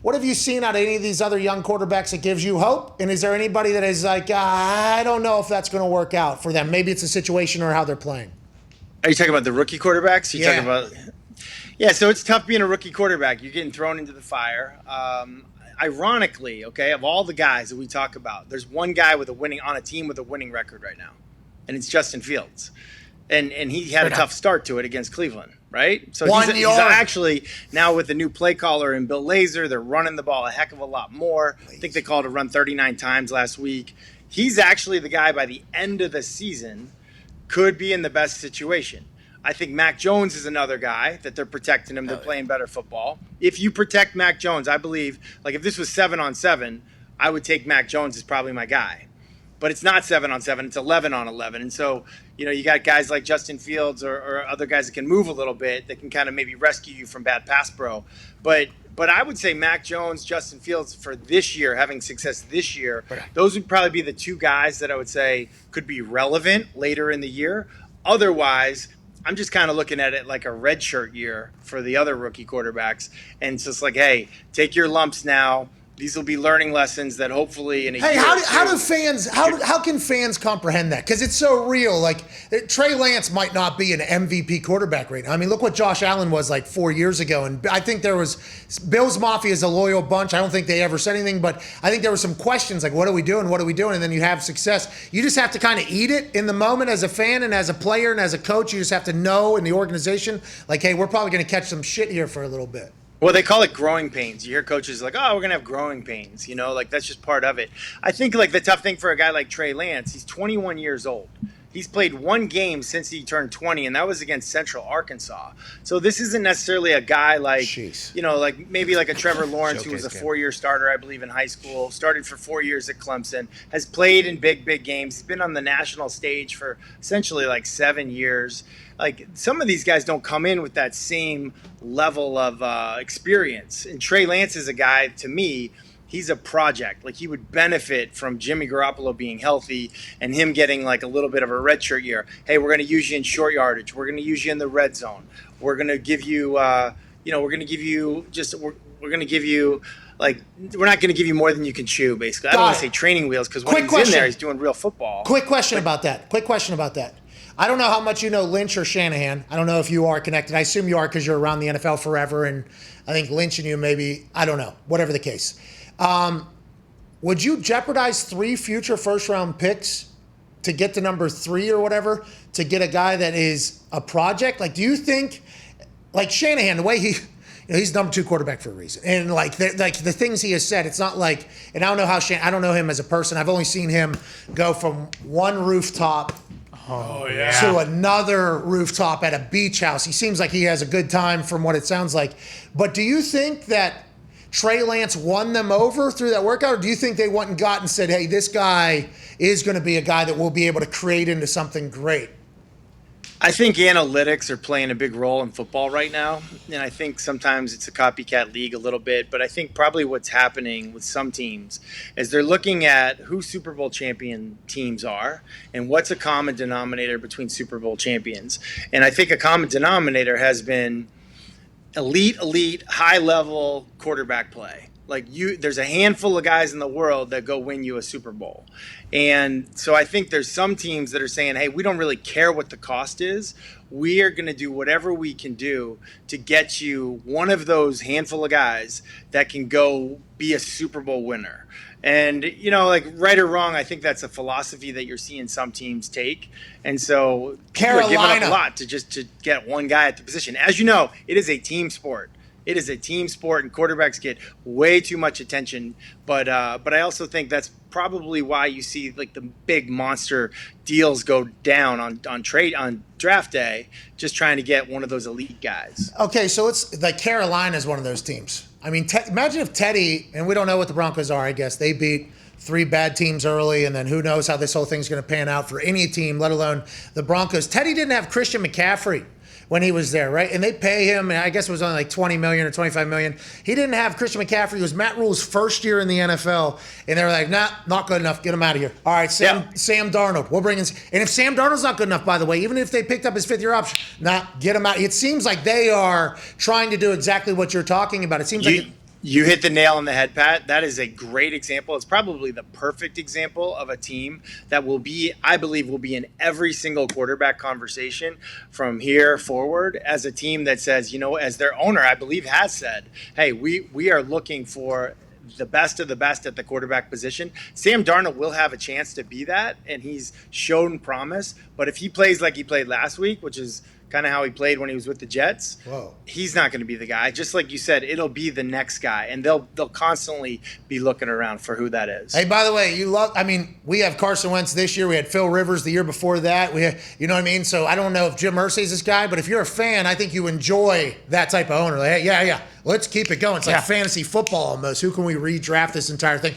What have you seen out of any of these other young quarterbacks that gives you hope? And is there anybody that is like, I don't know if that's going to work out for them? Maybe it's a situation or how they're playing. Are you talking about the rookie quarterbacks? Talking about? Yeah, so it's tough being a rookie quarterback. You're getting thrown into the fire. Ironically, okay, of all the guys that we talk about, there's one guy on a team with a winning record right now, and it's Justin Fields. And he had a tough start to it against Cleveland, right? So he's actually now with the new play caller and Bill Lazor, they're running the ball a heck of a lot more. I think they called a run 39 times last week. He's actually the guy by the end of the season could be in the best situation. I think Mac Jones is another guy that they're protecting him. They're playing better football. If you protect Mac Jones, I believe, like if this was 7-on-7, I would take Mac Jones as probably my guy. But it's not 7-on-7, it's 11-on-11. And so, you got guys like Justin Fields or other guys that can move a little bit that can kind of maybe rescue you from bad pass pro. But I would say Mac Jones, Justin Fields for this year, having success this year, those would probably be the two guys that I would say could be relevant later in the year. Otherwise, I'm just kind of looking at it like a redshirt year for the other rookie quarterbacks. And it's just like, hey, take your lumps now. These will be learning lessons that hopefully in a year. How can fans comprehend that? Because it's so real. Like Trey Lance might not be an MVP quarterback right now. I mean, look what Josh Allen was like 4 years ago. And I think there was Bills Mafia is a loyal bunch. I don't think they ever said anything, but I think there were some questions like, what are we doing? What are we doing? And then you have success. You just have to kind of eat it in the moment as a fan and as a player and as a coach. You just have to know in the organization, like, hey, we're probably going to catch some shit here for a little bit. Well, they call it growing pains. You hear coaches like, oh, we're going to have growing pains. Like that's just part of it. I think like the tough thing for a guy like Trey Lance, he's 21 years old. He's played one game since he turned 20, and that was against Central Arkansas. So this isn't necessarily a guy like, like maybe like a Trevor Lawrence who was a 4-year starter, I believe, in high school, started for 4 years at Clemson, has played in big games. He's been on the national stage for essentially like 7 years. Like some of these guys don't come in with that same level of experience. And Trey Lance is a guy, to me, he's a project. Like he would benefit from Jimmy Garoppolo being healthy and him getting like a little bit of a redshirt year. Hey, we're going to use you in short yardage. We're going to use you in the red zone. We're going to give you, we're going to give you like, we're not going to give you more than you can chew, basically. I don't want to say training wheels because when he's in there, he's doing real football. Quick question about that. I don't know how much you know Lynch or Shanahan. I don't know if you are connected. I assume you are because you're around the NFL forever, and I think Lynch and you maybe, I don't know, whatever the case. Would you jeopardize 3 future first-round picks to get to number 3 or whatever to get a guy that is a project? Like, do you think, like Shanahan, the way he's number 2 quarterback for a reason, and like the things he has said, it's not like, and I don't know how I don't know him as a person. I've only seen him go from one rooftop to another rooftop at a beach house. He seems like he has a good time from what it sounds like. But do you think that Trey Lance won them over through that workout, or do you think they went and got and said, hey, this guy is going to be a guy that we'll be able to create into something great? I think analytics are playing a big role in football right now, and I think sometimes it's a copycat league a little bit, but I think probably what's happening with some teams is they're looking at who Super Bowl champion teams are and what's a common denominator between Super Bowl champions. And I think a common denominator has been elite, high-level quarterback play. Like there's a handful of guys in the world that go win you a Super Bowl. And so I think there's some teams that are saying, hey, we don't really care what the cost is. We are going to do whatever we can do to get you one of those handful of guys that can go be a Super Bowl winner. And, like right or wrong, I think that's a philosophy that you're seeing some teams take. And so Carolina giving up a lot to get one guy at the position. As you know, it is a team sport. It is a team sport, and quarterbacks get way too much attention. But I also think that's probably why you see like the big monster deals go down on draft day, just trying to get one of those elite guys. Okay, so it's like Carolina is one of those teams. I mean, imagine if Teddy, and we don't know what the Broncos are, I guess. They beat 3 bad teams early, and then who knows how this whole thing's going to pan out for any team, let alone the Broncos. Teddy didn't have Christian McCaffrey when he was there, right? And they pay him, and I guess it was only like $20 million or $25 million. He didn't have Christian McCaffrey. It was Matt Rule's first year in the NFL, and they were like, nah, not good enough. Get him out of here. All right, Sam Darnold. We'll bring in. And if Sam Darnold's not good enough, by the way, even if they picked up his 5th-year option, get him out. It seems like they are trying to do exactly what you're talking about. It seems like You hit the nail on the head, Pat. That is a great example. It's probably the perfect example of a team that will be, I believe, will be in every single quarterback conversation from here forward, as a team that says, as their owner, I believe, has said, hey, we are looking for the best of the best at the quarterback position. Sam Darnold will have a chance to be that, and he's shown promise. But if he plays like he played last week, which is kind of how he played when he was with the Jets, he's not going to be the guy. Just like you said, it'll be the next guy, and they'll constantly be looking around for who that is. Hey, by the way, we have Carson Wentz this year. We had Phil Rivers the year before that. You know what I mean? So I don't know if Jim Irsay's this guy, but if you're a fan, I think you enjoy that type of owner. Like, hey, yeah, let's keep it going. It's like fantasy football almost. Who can we redraft this entire thing?